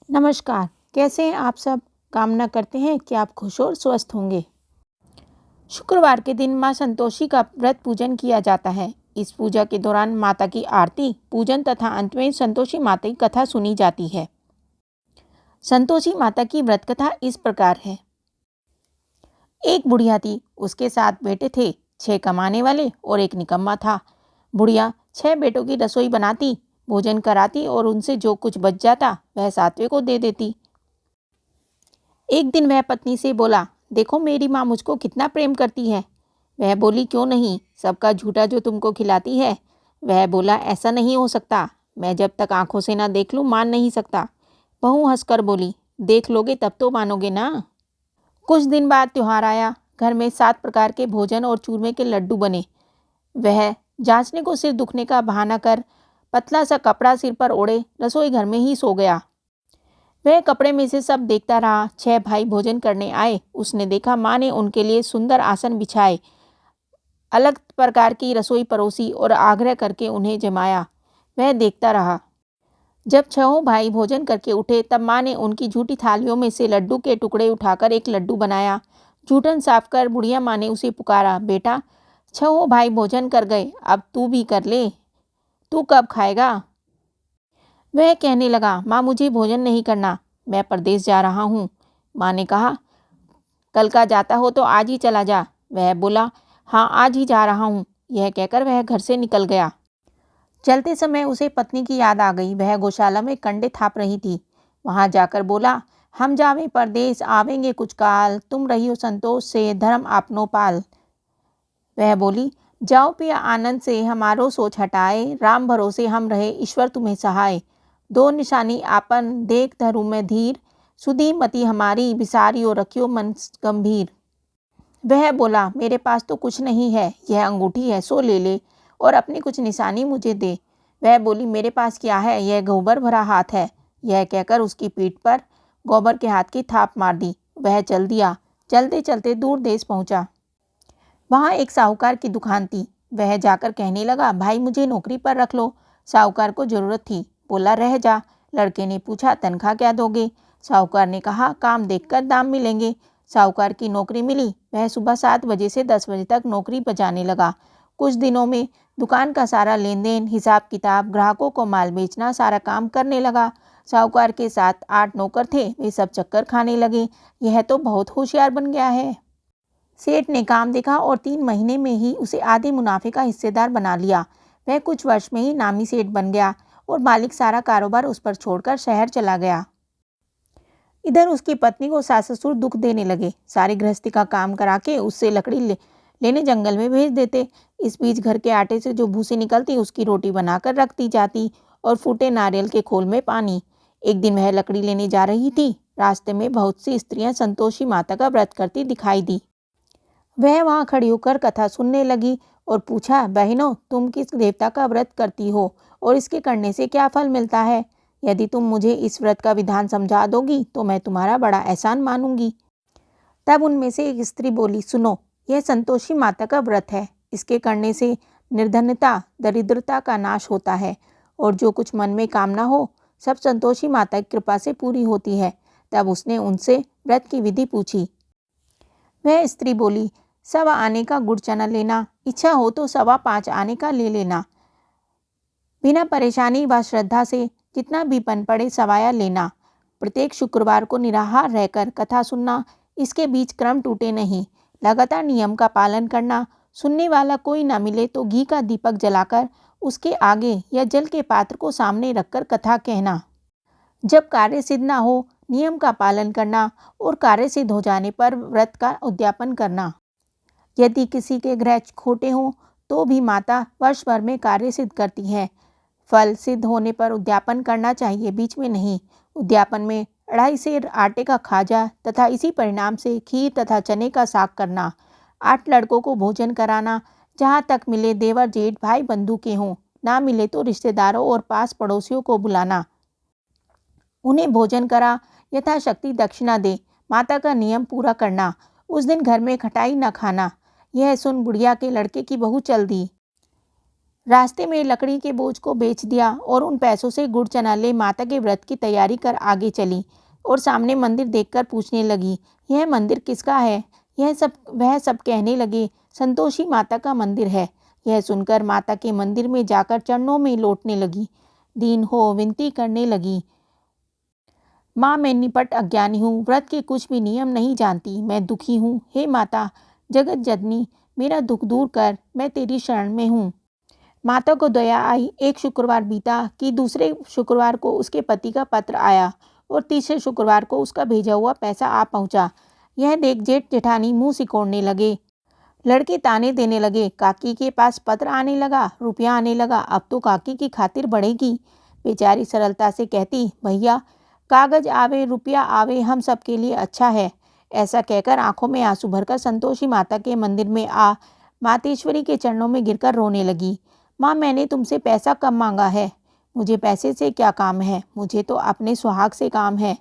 नमस्कार। कैसे हैं आप सब। कामना करते हैं कि आप खुश और स्वस्थ होंगे। शुक्रवार के दिन मां संतोषी का व्रत पूजन किया जाता है। इस पूजा के दौरान माता की आरती पूजन तथा अंत में संतोषी माता की कथा सुनी जाती है। संतोषी माता की व्रत कथा इस प्रकार है। एक बुढ़िया थी, उसके 7 बेटे थे। 6 कमाने वाले और एक निकम्मा था। बुढ़िया 6 बेटों की रसोई बनाती, भोजन कराती और उनसे जो कुछ बच जाता वह 7वें को दे देती। एक दिन वह पत्नी से बोला, देखो मेरी माँ मुझको कितना प्रेम करती है। वह बोली, क्यों नहीं, सबका झूठा जो तुमको खिलाती है। वह बोला, ऐसा नहीं हो सकता, मैं जब तक आंखों से ना देख लूं मान नहीं सकता। बहू हंसकर बोली, देख लोगे तब तो मानोगे ना। कुछ दिन बाद त्योहार आया। घर में 7 प्रकार के भोजन और चूरमे के लड्डू बने। वह जांचने को सिर दुखने का बहाना कर पतला सा कपड़ा सिर पर ओढ़े रसोई घर में ही सो गया। वह कपड़े में से सब देखता रहा। 6 भाई भोजन करने आए। उसने देखा माँ ने उनके लिए सुंदर आसन बिछाए, अलग प्रकार की रसोई परोसी और आग्रह करके उन्हें जमाया। वह देखता रहा। जब 6 भाई भोजन करके उठे तब माँ ने उनकी झूठी थालियों में से लड्डू के टुकड़े उठाकर एक लड्डू बनाया। जूठन साफ कर बुढ़िया माँ ने उसे पुकारा, बेटा 6 भाई भोजन कर गए, अब तू भी कर ले, तू कब खाएगा। वह कहने लगा, माँ मुझे भोजन नहीं करना, मैं परदेश जा रहा हूँ। माँ ने कहा, कल का जाता हो तो आज ही चला जा। वह बोला, हाँ आज ही जा रहा हूँ। यह कहकर वह घर से निकल गया। चलते समय उसे पत्नी की याद आ गई। वह गौशाला में कंडे थाप रही थी। वहां जाकर बोला, हम जावे परदेश आवेंगे कुछ काल, तुम रहियो संतोष से धर्म आपनो पाल। वह बोली, जाओ पिया आनंद से हमारो सोच हटाए, राम भरोसे हम रहे ईश्वर तुम्हें सहाय। 2 निशानी आपन देख धरु में धीर, सुधी मति हमारी बिसारियो रखियो मन गंभीर। वह बोला, मेरे पास तो कुछ नहीं है, यह अंगूठी है सो ले ले और अपनी कुछ निशानी मुझे दे। वह बोली, मेरे पास क्या है, यह गोबर भरा हाथ है। यह कहकर उसकी पीठ पर गोबर के हाथ की थाप मार दी। वह चल दिया। चलते चलते दूर देश पहुंचा। वहां एक साहूकार की दुकान थी। वह जाकर कहने लगा, भाई मुझे नौकरी पर रख लो। साहूकार को जरूरत थी। बोला, रह जा। लड़के ने पूछा, तनख्वाह क्या दोगे। साहूकार ने कहा, काम देखकर दाम मिलेंगे। साहूकार की नौकरी मिली। वह सुबह 7 बजे से 10 बजे तक नौकरी बजाने लगा। कुछ दिनों में दुकान का सारा लेन देन, हिसाब किताब, ग्राहकों को माल बेचना, सारा काम करने लगा। साहूकार के साथ 8 नौकर थे। वे सब चक्कर खाने लगे, यह तो बहुत होशियार बन गया है। सेठ ने काम देखा और 3 महीने में ही उसे आधे मुनाफे का हिस्सेदार बना लिया। वह कुछ वर्ष में ही नामी सेठ बन गया और मालिक सारा कारोबार उस पर छोड़कर शहर चला गया। इधर उसकी पत्नी को सास ससुर दुख देने लगे। सारी गृहस्थी का काम करा के उससे लकड़ी लेने जंगल में भेज देते। इस बीच घर के आटे से जो भूसी निकलती उसकी रोटी बनाकर रख दी जाती और फूटे नारियल के खोल में पानी। एक दिन वह लकड़ी लेने जा रही थी। रास्ते में बहुत सी स्त्रियां संतोषी माता का व्रत करती दिखाई दी। वह वहां खड़ी होकर कथा सुनने लगी और पूछा, बहनों तुम किस देवता का व्रत करती हो और इसके करने से क्या फल मिलता है। यदि तुम मुझे इस व्रत का विधान समझा दोगी तो मैं तुम्हारा बड़ा एहसान मानूंगी। तब उनमें से एक स्त्री बोली, सुनो, यह संतोषी माता का व्रत है। इसके करने से निर्धनता दरिद्रता का नाश होता है और जो कुछ मन में कामना हो सब संतोषी माता की कृपा से पूरी होती है। तब उसने उनसे व्रत की विधि पूछी। वह स्त्री बोली, 1.25 आने का गुड़ चना लेना, इच्छा हो तो 5.25 आने का ले लेना। बिना परेशानी व श्रद्धा से जितना भी पन पड़े सवाया लेना। प्रत्येक शुक्रवार को निराहार रहकर कथा सुनना, इसके बीच क्रम टूटे नहीं। लगातार नियम का पालन करना। सुनने वाला कोई ना मिले तो घी का दीपक जलाकर उसके आगे या जल के पात्र को सामने रखकर कथा कहना। जब कार्य सिद्ध ना हो नियम का पालन करना और कार्य सिद्ध हो जाने पर व्रत का उद्यापन करना। यदि किसी के ग्रह खोटे हों तो भी माता वर्ष भर में कार्य सिद्ध करती है। फल सिद्ध होने पर उद्यापन करना चाहिए, बीच में नहीं। उद्यापन में 2.5 सेर आटे का खाजा तथा इसी परिणाम से खीर तथा चने का साग करना। 8 लड़कों को भोजन कराना। जहाँ तक मिले देवर जेठ भाई बंधु के हों, ना मिले तो रिश्तेदारों और पास पड़ोसियों को बुलाना। उन्हें भोजन करा, यथाशक्ति दक्षिणा दे। माता का नियम पूरा करना। उस दिन घर में खटाई न खाना। यह सुन बुढ़िया के लड़के की बहू चल दी। रास्ते में लकड़ी के बोझ को बेच दिया और उन पैसों से गुड़ चना ले माता के व्रत की तैयारी कर आगे चली और सामने मंदिर देखकर पूछने लगी, यह मंदिर किसका है? वह सब कहने लगे, संतोषी माता का मंदिर है। यह सुनकर माता के मंदिर में जाकर चरणों में लौटने लगी, दीन हो विनती करने लगी, माँ मैं निपट अज्ञानी हूँ, व्रत के कुछ भी नियम नहीं जानती, मैं दुखी हूँ। हे माता जगत जननी, मेरा दुख दूर कर, मैं तेरी शरण में हूँ। माता को दया आई। एक शुक्रवार बीता कि दूसरे शुक्रवार को उसके पति का पत्र आया और तीसरे शुक्रवार को उसका भेजा हुआ पैसा आ पहुंचा। यह देख जेठ जेठानी मुंह सिकोड़ने लगे। लड़के ताने देने लगे, काकी के पास पत्र आने लगा, रुपया आने लगा, अब तो काकी की खातिर बढ़ेगी। बेचारी सरलता से कहती, भैया कागज आवे रुपया आवे हम सबके लिए अच्छा है। ऐसा कहकर आंखों में आंसू भरकर संतोषी माता के मंदिर में आ मातेश्वरी के चरणों में गिरकर रोने लगी। माँ मैंने तुमसे पैसा कम मांगा है, मुझे पैसे से क्या काम है, मुझे तो अपने सुहाग से काम है,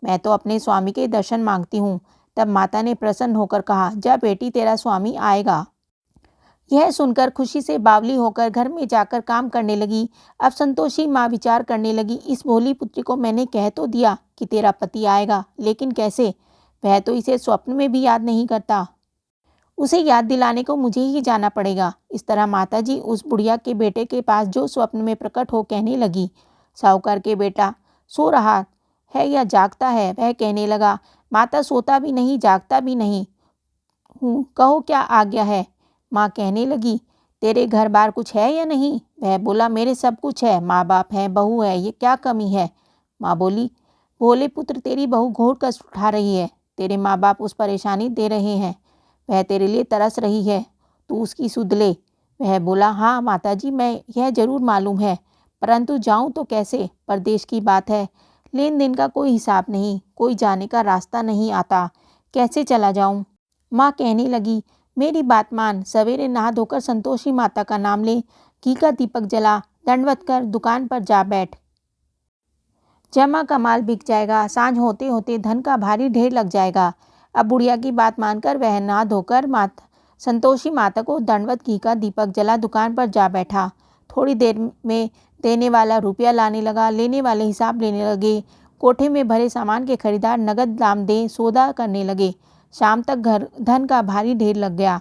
मैं तो अपने स्वामी के दर्शन मांगती हूँ। तब माता ने प्रसन्न होकर कहा, जा बेटी तेरा स्वामी आएगा। यह सुनकर खुशी से बावली होकर घर में जाकर काम करने लगी। अब संतोषी माँ विचार करने लगी, इस भोली पुत्री को मैंने कह तो दिया कि तेरा पति आएगा, लेकिन कैसे? वह तो इसे स्वप्न में भी याद नहीं करता। उसे याद दिलाने को मुझे ही जाना पड़ेगा। इस तरह माताजी उस बुढ़िया के बेटे के पास जो स्वप्न में प्रकट हो कहने लगी, साहूकार के बेटा सो रहा है या जागता है? वह कहने लगा, माता सोता भी नहीं जागता भी नहीं हूँ, कहो क्या आज्ञा है? माँ कहने लगी, तेरे घर बार कुछ है या नहीं? वह बोला, मेरे सब कुछ है, माँ बाप है, बहू है, ये क्या कमी है? माँ बोली, भोले पुत्र तेरी बहू घोर कष्ट उठा रही है, तेरे माँ बाप उस परेशानी दे रहे हैं, वह तेरे लिए तरस रही है, तू उसकी सुध ले। वह बोला, हाँ माताजी मैं यह जरूर मालूम है, परंतु जाऊं तो कैसे? परदेश की बात है, लेन देन का कोई हिसाब नहीं, कोई जाने का रास्ता नहीं आता, कैसे चला जाऊं? माँ कहने लगी, मेरी बात मान, सवेरे नहा धोकर संतोषी माता का नाम ले, घी का दीपक जला, दंडवत कर दुकान पर जा बैठ, जमा का माल बिक जाएगा, सांझ होते होते धन का भारी ढेर लग जाएगा। अब बुढ़िया की बात मानकर वह नहा धोकर संतोषी माता को दंडवत घी का दीपक जला दुकान पर जा बैठा। थोड़ी देर में देने वाला रुपया लाने लगा, लेने वाले हिसाब लेने लगे। कोठे में भरे सामान के खरीदार नगद दाम दे सौदा करने लगे। शाम तक घर धन का भारी ढेर लग गया।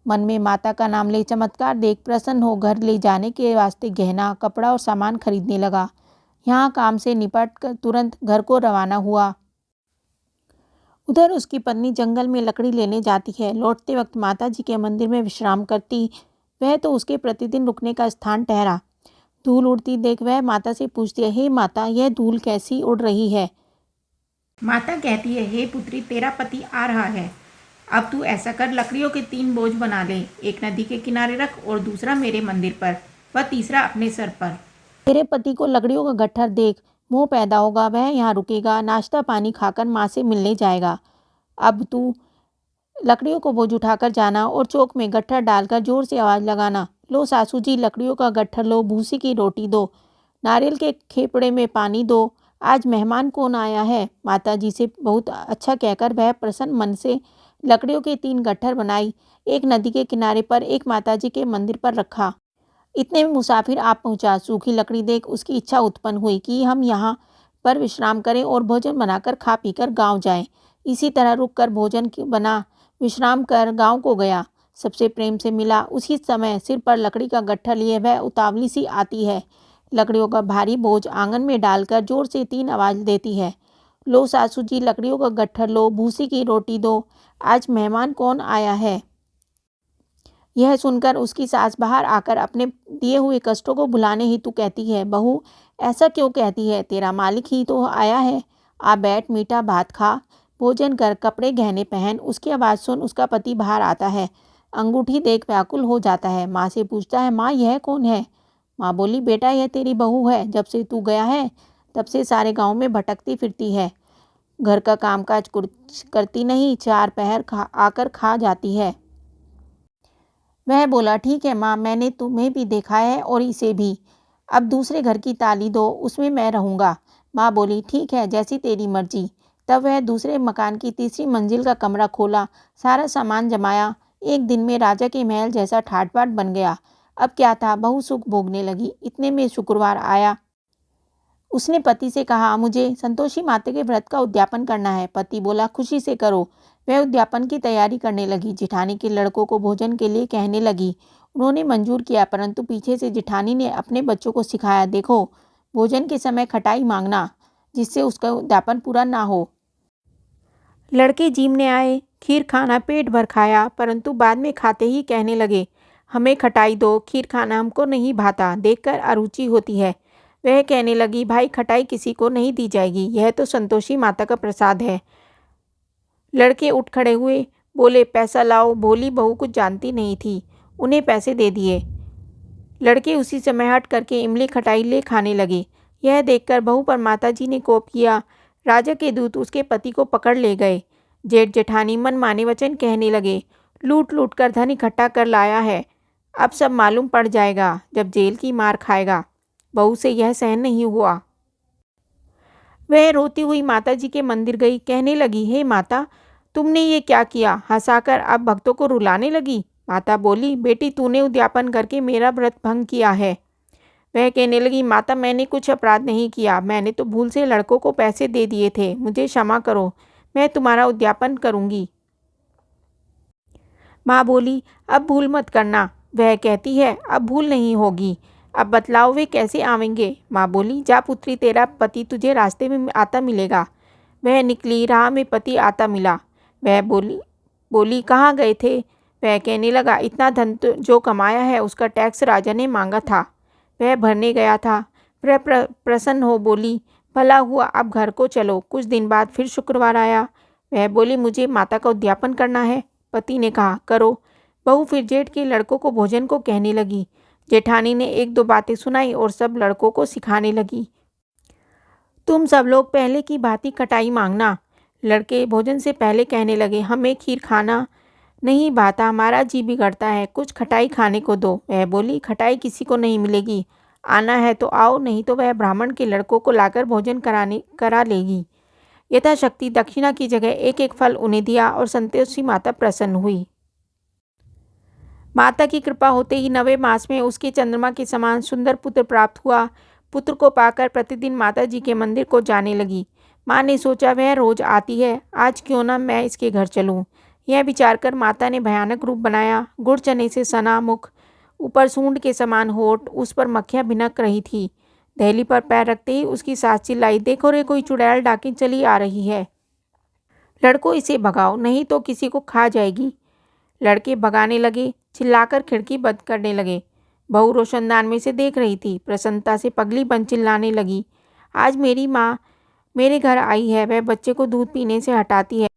मन में माता का नाम ले चमत्कार देख प्रसन्न हो घर ले जाने के वास्ते गहना कपड़ा और सामान खरीदने लगा। यहाँ काम से निपट कर तुरंत घर को रवाना हुआ। उधर उसकी पत्नी जंगल में लकड़ी लेने जाती है। लौटते वक्त माताजी के मंदिर में विश्राम करती। वह तो उसके प्रतिदिन रुकने का स्थान ठहरा। धूल उड़ती देख वह माता से पूछती है, हे माता यह धूल कैसी उड़ रही है? माता कहती है, हे पुत्री तेरा पति आ रहा है, अब तू ऐसा कर लकड़ियों के 3 बोझ बना ले, एक नदी के किनारे रख और दूसरा मेरे मंदिर पर व तीसरा अपने सर पर। तेरे पति को लकड़ियों का गट्ठर देख मोह पैदा होगा, वह यहाँ रुकेगा, नाश्ता पानी खाकर माँ से मिलने जाएगा। अब तू लकड़ियों को बोझ उठाकर जाना और चौक में गट्ठर डालकर जोर से आवाज़ लगाना, लो सासू जी लकड़ियों का गट्ठर लो, भूसी की रोटी दो, नारियल के खेपड़े में पानी दो, आज मेहमान कौन आया है? माता जी से बहुत अच्छा कहकर वह प्रसन्न मन से लकड़ियों के 3 गट्ठर बनाई, एक नदी के किनारे पर एक माताजी के मंदिर पर रखा। इतने में मुसाफिर आ पहुंचा। सूखी लकड़ी देख उसकी इच्छा उत्पन्न हुई कि हम यहाँ पर विश्राम करें और भोजन बनाकर खा पीकर गांव जाएं। इसी तरह रुक कर भोजन बना विश्राम कर गांव को गया। सबसे प्रेम से मिला। उसी समय सिर पर लकड़ी का गट्ठर लिए वह उतावली सी आती है। लकड़ियों का भारी बोझ आंगन में डालकर जोर से 3 आवाज़ देती है, लो सासू जी लकड़ियों का गट्ठर लो, भूसी की रोटी दो, आज मेहमान कौन आया है? यह सुनकर उसकी सास बाहर आकर अपने दिए हुए कष्टों को भुलाने हेतु कहती है, बहू ऐसा क्यों कहती है? तेरा मालिक ही तो आया है, आ बैठ मीठा भात खा, भोजन कर, कपड़े गहने पहन। उसकी आवाज़ सुन उसका पति बाहर आता है। अंगूठी देख व्याकुल हो जाता है। माँ से पूछता है, माँ यह कौन है? माँ बोली, बेटा यह तेरी बहू है, जब से तू गया है तब से सारे गाँव में भटकती फिरती है, घर का कामकाज कुछ करती नहीं, 4 पहर आकर खा जाती है। वह बोला, ठीक है माँ, मैंने तुम्हें भी देखा है और इसे भी, अब दूसरे घर की ताली दो, उसमें मैं रहूँगा। माँ बोली, ठीक है जैसी तेरी मर्जी। तब वह दूसरे मकान की तीसरी मंजिल का कमरा खोला, सारा सामान जमाया। एक दिन में राजा के महल जैसा ठाट बाट बन गया। अब क्या था, बहू सुख भोगने लगी। इतने में शुक्रवार आया। उसने पति से कहा, मुझे संतोषी माता के व्रत का उद्यापन करना है। पति बोला, खुशी से करो। वह उद्यापन की तैयारी करने लगी। जेठानी के लड़कों को भोजन के लिए कहने लगी। उन्होंने मंजूर किया, परंतु पीछे से जेठानी ने अपने बच्चों को सिखाया, देखो भोजन के समय खटाई मांगना, जिससे उसका उद्यापन पूरा ना हो। लड़के जीमने आए। खीर खाना पेट भर खाया, परंतु बाद में खाते ही कहने लगे, हमें खटाई दो, खीर खाना हमको नहीं भाता, देखकर अरुचि होती है। वह कहने लगी, भाई खटाई किसी को नहीं दी जाएगी, यह तो संतोषी माता का प्रसाद है। लड़के उठ खड़े हुए, बोले, पैसा लाओ। भोली बहू कुछ जानती नहीं थी, उन्हें पैसे दे दिए। लड़के उसी समय हट करके इमली खटाई ले खाने लगे। यह देखकर बहू पर माताजी ने कोप किया। राजा के दूत उसके पति को पकड़ ले गए। जेठ जेठानी मनमाने वचन कहने लगे, लूट लूट कर धन इकट्ठा कर लाया है, अब सब मालूम पड़ जाएगा जब जेल की मार खाएगा। बहू से यह सहन नहीं हुआ। वह रोती हुई माताजी के मंदिर गई। कहने लगी, हे माता, तुमने ये क्या किया? हंसाकर अब भक्तों को रुलाने लगी। माता बोली, बेटी तूने उद्यापन करके मेरा व्रत भंग किया है। वह कहने लगी, माता मैंने कुछ अपराध नहीं किया, मैंने तो भूल से लड़कों को पैसे दे दिए थे, मुझे क्षमा करो, मैं तुम्हारा उद्यापन करूंगी। माँ बोली, अब भूल मत करना। वह कहती है, अब भूल नहीं होगी, अब बतलाओ वे कैसे आवेंगे? माँ बोली, जा पुत्री, तेरा पति तुझे रास्ते में आता मिलेगा। वह निकली, राह में पति आता मिला। वह बोली कहाँ गए थे? वह कहने लगा, इतना धन तो जो कमाया है उसका टैक्स राजा ने मांगा था, वह भरने गया था। वह प्रसन्न हो बोली, भला हुआ, अब घर को चलो। कुछ दिन बाद फिर शुक्रवार आया। वह बोली, मुझे माता का उद्यापन करना है। पति ने कहा, करो। बहू फिर जेठ के लड़कों को भोजन को कहने लगी। जेठानी ने एक दो बातें सुनाई और सब लड़कों को सिखाने लगी, तुम सब लोग पहले की भांति खटाई मांगना। लड़के भोजन से पहले कहने लगे, हमें खीर खाना नहीं भाता, हमारा जी बिगड़ता है, कुछ खटाई खाने को दो। वह बोली, खटाई किसी को नहीं मिलेगी, आना है तो आओ, नहीं तो वह ब्राह्मण के लड़कों को लाकर भोजन करा लेगी। यथाशक्ति दक्षिणा की जगह एक एक फल उन्हें दिया और संतोषी माता प्रसन्न हुई। माता की कृपा होते ही 9वें मास में उसके चंद्रमा के समान सुंदर पुत्र प्राप्त हुआ। पुत्र को पाकर प्रतिदिन माता जी के मंदिर को जाने लगी। माँ ने सोचा, वह रोज आती है, आज क्यों ना मैं इसके घर चलूं। यह विचार कर माता ने भयानक रूप बनाया। गुड़ चने से सना मुख, ऊपर सूंड के समान होठ, उस पर मक्खियाँ भिनक रही थी। दहली पर पैर रखते ही उसकी सास चिल्लाई, देखो रे, कोई चुड़ैल डाकिन चली आ रही है, लड़कों इसे भगाओ, नहीं तो किसी को खा जाएगी। लड़के भगाने लगे, चिल्लाकर खिड़की बंद करने लगे। बहू रोशनदान में से देख रही थी। प्रसन्नता से पगली बन चिल्लाने लगी, आज मेरी माँ मेरे घर आई है, वह बच्चे को दूध पीने से हटाती है।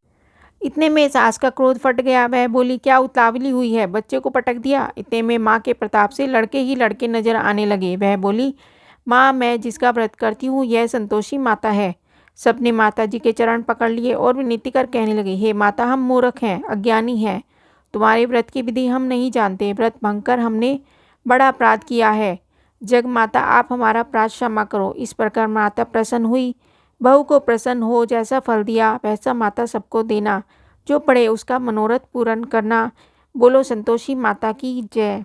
इतने में सास का क्रोध फट गया। वह बोली, क्या उतावली हुई है, बच्चे को पटक दिया। इतने में माँ के प्रताप से लड़के ही लड़के नजर आने लगे। वह बोली, माँ, मैं जिसका व्रत करती हूँ यह संतोषी माता है। सबने माता जी के चरण पकड़ लिए और विनती कर कहने लगे, हे माता, हम मूर्ख हैं, अज्ञानी हैं, तुम्हारे व्रत की विधि हम नहीं जानते, व्रत भंग कर हमने बड़ा अपराध किया है। जग माता, आप हमारा अपराध क्षमा करो। इस प्रकार माता प्रसन्न हुई। बहू को प्रसन्न हो जैसा फल दिया वैसा माता सबको देना, जो पड़े उसका मनोरथ पूर्ण करना। बोलो संतोषी माता की जय।